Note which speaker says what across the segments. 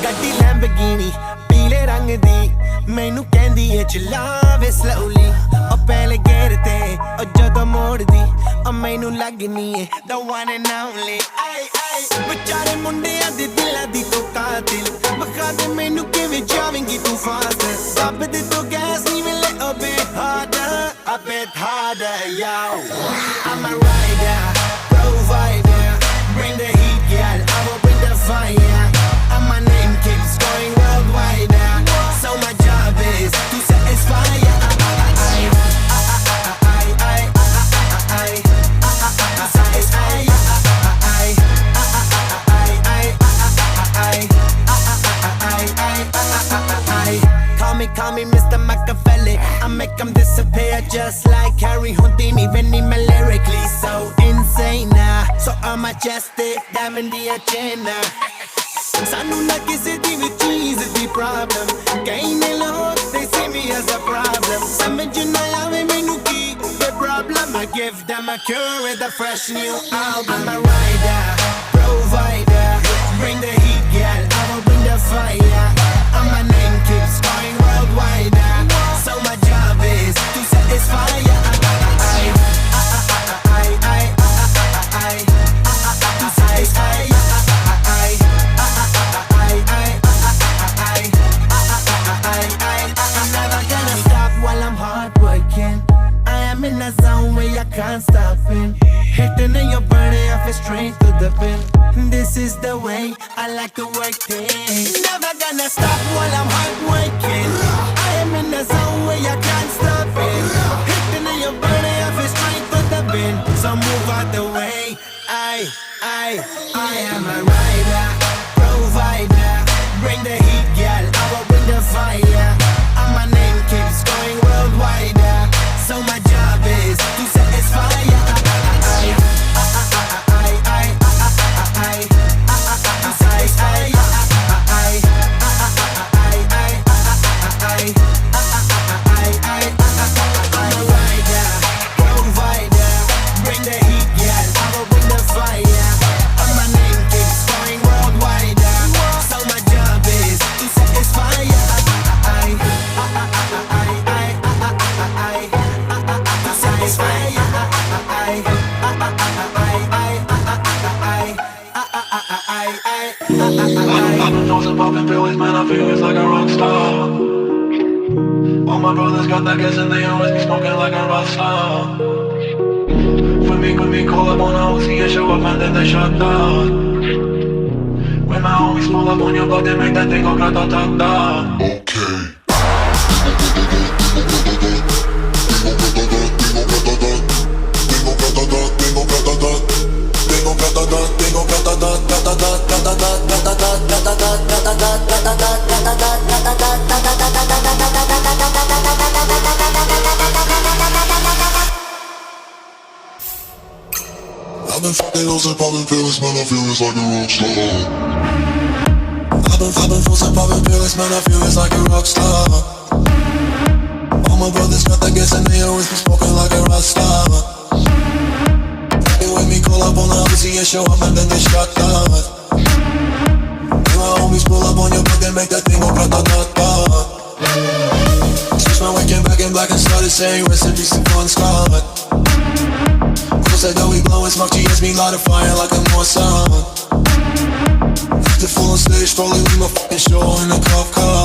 Speaker 1: ਗੱਡੀ ਲੈਂਬਰਗਿਨੀ ਪੀਲੇ ਰੰਗ ਦੀ ਮੈਨੂੰ ਕਹਿੰਦੀ ਏ ਚਲਾਵੇ ਸਲੋਲੀ ਉਹ ਪਹਿਲੇ ਗੇਰ ਤੇ ਉਹ ਜਦੋਂ ਮੋੜਦੀ ਉਹ ਮੈਨੂੰ ਲੱਗਨੀ ਏ the one and only ਆਈ ਆਈ ਵਿਚਾਰੇ ਮੁੰਡਿਆਂ ਦੇ ਦਿਲਾਂ ਦੀ ਤੂੰ ਕਾਤਿਲ ਬਖਾ ਦੇ ਮੈਨੂੰ ਕਿਵੇਂ ਜਾਵੇਂਗੀ ਤੂੰ ਫਾਸਟ ਦੱਬ ਦੇ ਤੂੰ ਗੈਸ ਨੀ ਮਿਲੇ a bit harder yo I'm a rider provider bring the heat girl I will bring the fire and my name keeps going worldwide so my job is to satisfy Call me Mr. Machiavelli I make them disappear just like Harry Houdini Veni me lyrically so insane so I'm majestic diamond the agenda Sanu na kisi di vi cheese di problem Kaine log they see me as a problem Samajh na aave mainu ki the problem I give them a cure with a fresh new album I'm a rider provider bring the heat girl I will bring the fire and my name keeps going worldwide so my job is to satisfy in a zone where I can't stop it Hitting and you're burning off it straight to the pin This is the way I like to work things Never gonna stop while I'm hard working I am in a zone where I can't stop it Hitting and you're burning off it straight to the bin So move out the way I am a rider provider Bring the heat girl I will bring the fire and my name keeps going worldwide So my job is to satisfy
Speaker 2: I've been frozen, popping pills, man, I feel it's like a rock star All my brothers got that gas and they always be smoking like a rock star When we call up on a Uzi and show up and then they shut down When my homies pull up on your block, they make that thing go grata-ta-ta Okay I've been fucking hoes and popping pills, man, I feel it's like a rock star I've been frozen, popping pills, man, I feel it's like a rock star All my brothers got that gas and they always be smoking like a rock star When we call up on the Uzi and show up and then they shut down When my homies pull up on your block, they make that thing go grata-ta-ta Switch my waking back in black and started saying recipes to Bon Scott Said that we blowin' smoke, GS me light a fire like a Mossad The full on stage, probably leave my fucking show in a cop car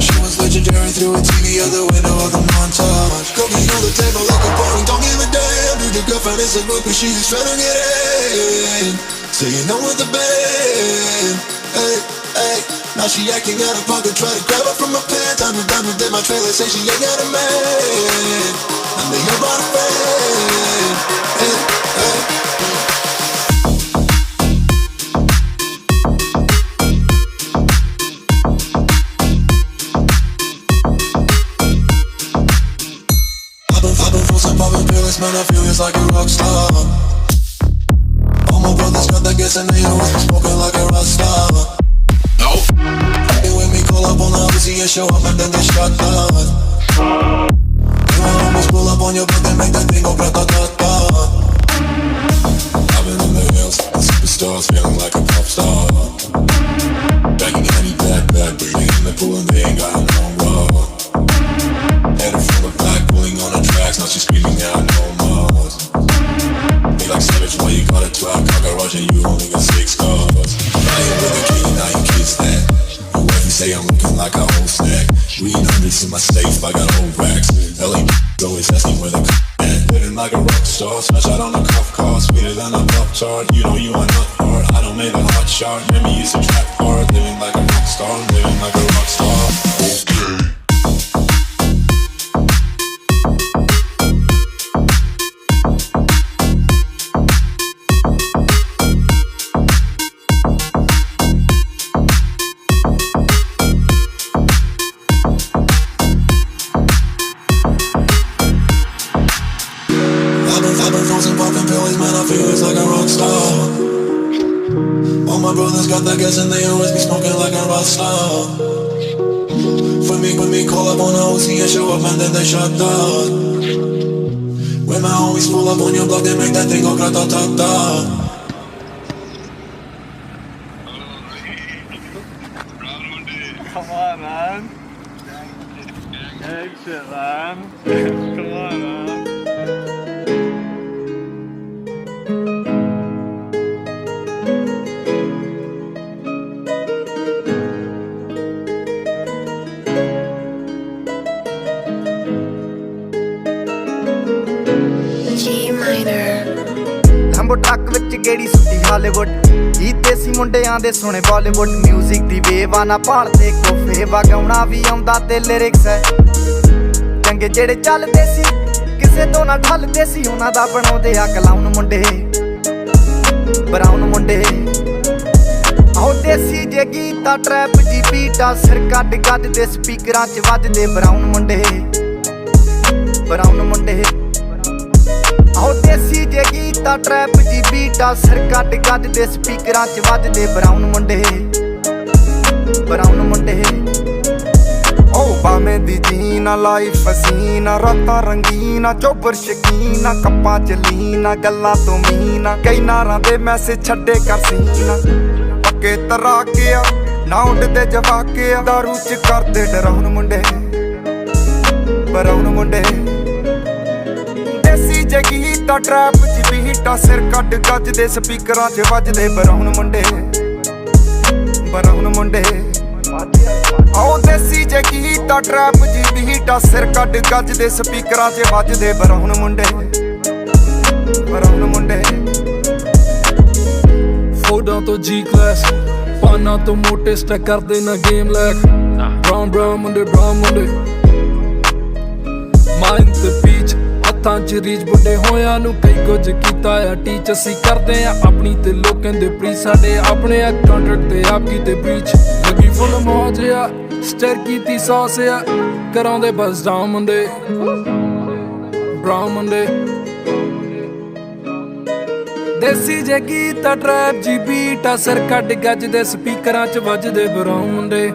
Speaker 2: She was legendary through a TV out the window of the montage Cooking on the table like a party, don't give a damn Dude, the girlfriend is a groupie, she's trying to get in Say you know with the band, hey, hey Now she acting out of pocket, try to grab her from my pants I'm done with my trailer, say she ain't got a man And they about a fan, hey, hey I've been frozen, popping pills, man, I feel it's like a rock star All my brothers got that gas and they always be smoking like a rock star No When we call up on the Uzi and show up and then they shut down My homies pull up on your block and make that thing go grata-ta-ta. I've been in the hills, the superstars, feeling like a pop star. Banging any bad baby in the pool and they ain't got no more. Headed from the back, pulling on the tracks, now she's screaming out no more. They like savage, why you got a 12 car garage and you only got 6 cars. Now you with a key, now you kiss that. You ever say I'm looking like a whole snack. Read hundreds in my safe, I got whole racks. LA always asking where the at. Living like a rock star, smash out on a cuff car. Sweeter than a pop chart, you know you are not hard. I don't make a hot shot, remember you used to trap hard. Living like a rock star, living like a rock star. Okay. I've been frozen popping pills, man, I feel it's like a rock star. All my brothers got that gas and they always be smoking like a rock star. When me call up on a OC and show up and then they shut down. When my homies pull up on your block, they make that thing go grata-ta-ta.
Speaker 3: Come on, man. Hey, shit, man. Come on, man.
Speaker 4: ਲੰਬੋ ਟੱਕ ਵਿੱਚ ਗੇੜੀ ਸੁੱਟੀ Hollywood ਗੀਤ ਦੇਸੀ ਮੁੰਡਿਆਂ ਦੇ ਸੁਣੇ Bollywood music ਦੀ wave ਆ ਨਾ ਭਾਲਦੇ ਕੋਫੇ ਵਗਾਉਣਾ ਵੀ ਆਉਂਦਾ ਤੇ ਲਿਰਿਕਸ ਹੈ ਚੰਗੇ ਜਿਹੜੇ ਚੱਲਦੇ ਸੀ ਕਿਸੇ ਤੋਂ ਨਾ ਢਲਦੇ ਸੀ ਉਹਨਾਂ ਦਾ ਬਣਾਉਂਦੇ ਆ ਕਲਾਉਨ ਮੁੰਡੇ ਬਰਾਊਨ ਮੁੰਡੇ ਆਓ ਦੇਸੀ ਜੇ ਗੀਤਾ ਟਰੈਪ ਜੀ ਬੀਟਾ ਸਿਰ ਕੱਢ ਗੱਜ ਦੇ ਸਪੀਕਰਾਂ 'ਚ ਵੱਜਦੇ ਬਰਾਊਨ ਮੁੰਡੇ ਆਓ ਦੇਸੀ ਜੇ ਗੀਤਾ ਟਰੈਪ ਜੀ ਬੀਟਾ ਸਿਰ ਕੱਢ ਗੱਜ ਦੇ ਸਪੀਕਰਾਂ 'ਚ ਵੱਜਦੇ ਬਰਾਊਨ ਮੁੰਡੇ ਓ ਬਾਵੇਂ ਦੀ ਜੀਨਾ ਲਾਈਫ ਹਸੀਨਾ ਰਾਤਾਂ ਰੰਗੀਨਾ ਚੋਬਰ ਸ਼ਕੀਨਾ ਕੱਪਾਂ 'ਚ ਲੀਨਾ ਗੱਲਾਂ ਤੋਂ ਮੀਨਾ ਕਈ ਨਾਰਾਂ ਦੇ ਮੈਸੇਜ ਛੱਡੇ ਕਰ ਸੀਨਾ ਪੱਕੇ ਤਰਾਕੇ ਆ ਨਾ ਉੱਡਦੇ ਜਵਾਕੇ ਆ ਦਾਰੂ 'ਚ ਕਰਦੇ ਡਰਾਉਣ ਮੁੰਡੇ ਬਰਾਊਨ ਮੁੰਡੇ ਦੇਸੀ ਜੇ ਗੀਤਾ ਟਰੈਪ ਜੀ ਬੀਟਾ ਸਿਰ ਕੱਢ ਗੱਜ ਦੇ ਸਪੀਕਰਾਂ 'ਚ ਵੱਜਦੇ ਬਰਾਊਨ ਮੁੰਡੇ ਆਓ ਦੇਸੀ ਜੇ ਗੀਤਾ ਟਰੈਪ ਜੀ ਬੀਟਾ ਸਿਰ ਕੱਢ ਗੱਜ ਦੇ ਸਪੀਕਰਾਂ 'ਚ ਵੱਜਦੇ ਬਰਾਊਨ ਮੁੰਡੇ
Speaker 5: ਫੋਟਾਂ ਤੋਂ ਜੀ ਕਲਾਸ ਪਾਨਾਂ ਤੋਂ ਮੋਟੇ ਸਟੈਕ ਕਰਦੇ ਨਾ ਗੇਮ ਲੈਕ ਬਰਾਊਨ ਮੁੰਡੇ ਮਾਈਂਡ ਤੇ ਪੀਚ ਹੱਥਾਂ 'ਚ ਰੀਚ ਬੁੱਢੇ ਹੋਇਆਂ ਨੂੰ ਕਈ ਕੁਝ ਕੀਤਾ ਆ ਟੀਚ ਅਸੀਂ ਕਰਦੇ ਆ ਆਪਣੀ ਤੇ ਲੋਕਾਂ ਦੇ ਪ੍ਰੀ ਸਾਡੇ ਆਪਣੇ ਆ ਕੰਟਰੈਕਟ ਤੇ ਆਪ ਕੀਤੇ ਬ੍ਰੀਚ ਲੱਗੀ ਫੁੱਲ ਮੌਜ ਆ ਸਟਰ ਕੀਤੀ ਸੌਸ ਆ ਕਰਾਉਂਦੇ ਬਸ ਡਾਊਨ ਮੁੰਡੇ ਬਰਾਊਨ ਮੁੰਡੇ ਦੇਸੀ ਜੇ ਗੀਤਾ ਟਰੈਪ ਜੀ ਬੀਟਾ ਸਿਰ ਕੱਢ ਗੱਜ ਦੇ ਸਪੀਕਰਾਂ 'ਚ ਵੱਜਦੇ ਬਰਾਊਨ ਮੁੰਡੇ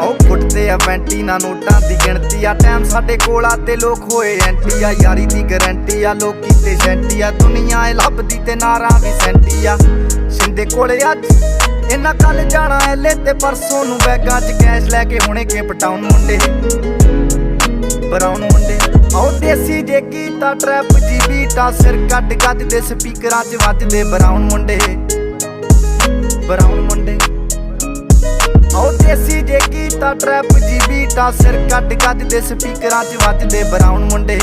Speaker 5: ਆਓ ਫੁੱਟਦੇ ਆ ਵੈਂਟੀ ਨਾ ਨੋਟਾਂ ਦੀ ਗਿਣਤੀ ਆ ਟਾਈਮ ਸਾਡੇ ਕੋਲ ਆ ਤੇ ਲੋਕ ਹੋਏ ਐਂਟੀ ਆ ਯਾਰੀ ਦੀ ਗਰੰਟੀ ਆ ਲੋਕੀ ਤੇ ਸੈਂਟੀ ਆ ਦੁਨੀਆ ਏ ਲੱਭਦੀ ਤੇ ਨਾਰਾਂ ਵੀ ਸੈਂਟੀ ਆ ਸਿੰਦੇ ਕੋਲੇ ਅੱਜ ਇਹਨਾਂ ਕੱਲ ਜਾਣਾ ਐਲੇ ਤੇ ਪਰਸੋਂ ਨੂੰ ਬੈਗਾਂ 'ਚ ਕੈਸ਼ ਲੈ ਕੇ ਹੁਣੇ ਕੇਪ ਟਾਊਨ ਮੁੰਡੇ ਬਰਾਊਨ ਮੁੰਡੇ ਆਓ ਦੇਸੀ ਜੇ ਗੀਤਾ ਟਰੈਪ ਜੀ ਬੀਟਾ ਸਿਰ ਕੱਢ ਗੱਜ ਦੇ ਸਪੀਕਰਾਂ 'ਚ ਵੱਜਦੇ ਬਰਾਊਨ ਮੁੰਡੇ ਆਓ ਦੇਸੀ ਜੇ ਗੀਤਾ ਟਰੈਪ ਜੀ ਬੀਟਾ ਸਿਰ ਕੱਢ ਗੱਜ ਦੇ ਸਪੀਕਰਾਂ 'ਚ ਵੱਜਦੇ ਬਰਾਊਨ ਮੁੰਡੇ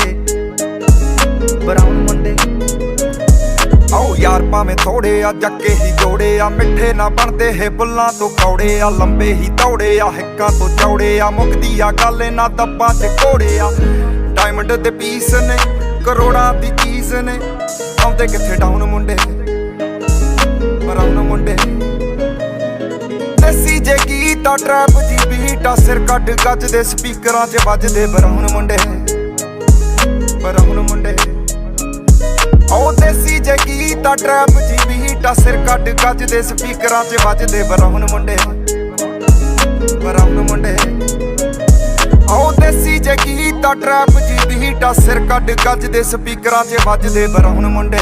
Speaker 5: ਆਓ ਯਾਰ ਭਾਵੇਂ ਥੋੜੇ ਆ ਜੱਕੇ ਹੀ ਜੋੜੇ ਆ ਮਿੱਠੇ ਨਾ ਬਣਦੇ ਹੈ ਬੁੱਲਾਂ ਤੋਂ ਕੌੜੇ ਆ ਲੰਬੇ ਹੀ ਦੌੜੇ ਆ ਹਿੱਕਾਂ ਤੋਂ ਚੌੜੇ ਆ ਮੁੱਕਦੀ ਆ ਗੱਲ ਇਹਨਾਂ ਦੱਬਾਂ 'ਚ ਘੋੜੇ ਆ ਡਾਇਮੰਡ ਦੇ ਪੀਸ ਨੇ ਕਰੋੜਾਂ ਦੀ ਚੀਜ਼ ਨੇ ਆਉਂਦੇ ਕਿੱਥੇ ਡਾਊਨ ਮੁੰਡੇ ਬਰਾਊਨ ਮੁੰਡੇ ਦੇਸੀ ਜੇ ਗੀਤਾ ਟਰੈਪ ਜੀ ਬੀਟਾ ਸਿਰ ਕੱਢ ਗੱਜ ਦੇ ਸਪੀਕਰਾਂ 'ਚ ਵੱਜਦੇ ਬਰਾਊਨ ਮੁੰਡੇ ਆਓ ਦੇਸੀ ਜੇ ਗੀਤਾ ਟਰੈਪ ਜੀ ਬੀਟਾ ਸਿਰ ਕੱਢ ਗੱਜ ਦੇ ਸਪੀਕਰਾਂ 'ਚ ਵੱਜਦੇ ਬਰਾਊਨ ਮੁੰਡੇ
Speaker 4: ਦੇਸੀ ਜੇ ਗੀਤ ਆ ਟਰੈਪ ਜੀ ਬੀਟ ਆ ਸਿਰ ਕੱਢ ਗੱਜ ਦੇ ਸਪੀਕਰਾਂ 'ਚ ਵੱਜਦੇ ਬਰਾਉਨ ਮੁੰਡੇ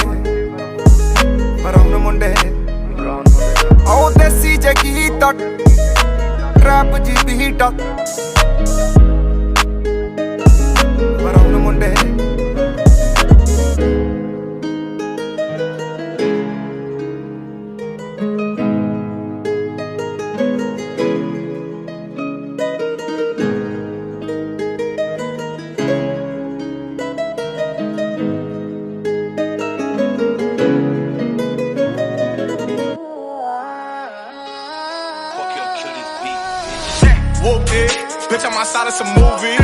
Speaker 4: ਆਓ ਦੇਸੀ ਜੇ ਗੀਤ ਆ ਟਰੈਪ ਜੀ ਬੀਟ ਆ ਬਰਾਉਨ ਮੁੰਡੇ
Speaker 6: Whooped it, bitch, I'm outside of some movie.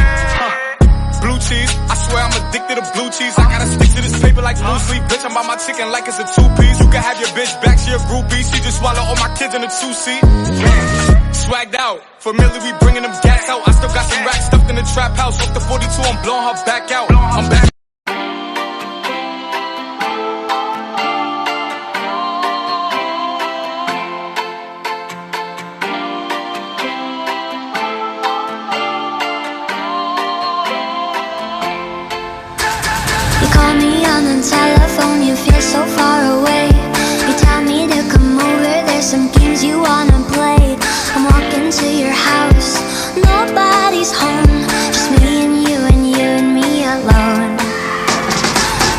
Speaker 6: Blue cheese, I swear I'm addicted to blue cheese. I gotta stick to this paper like blue sleep. Bitch, I'm by my chicken like it's a two-piece. You can have your bitch back, she a groupie. She just swallow all my kids in a two-seat. Swagged out, familiar, we bringing them gas out. I still got some racks stuffed in the trap house. Off the 42, I'm blowing her back out. I'm back.
Speaker 7: You call me on the telephone, you feel so far away. You tell me to come over, there's some games you wanna play. I'm walking to your house, nobody's home, just me and you and me alone.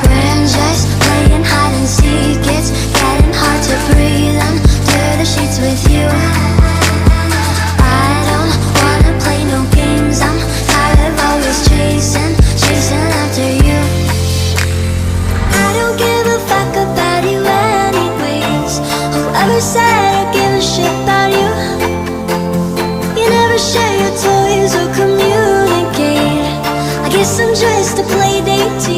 Speaker 7: We're just playing hide and seek, it's getting hard to breathe under the sheets with you. I don't wanna play no games, I'm tired of always chasing after you. I don't give a fuck about you anyways. Whoever said I give a shit about you? You never share your toys or communicate. I guess I'm just a play date to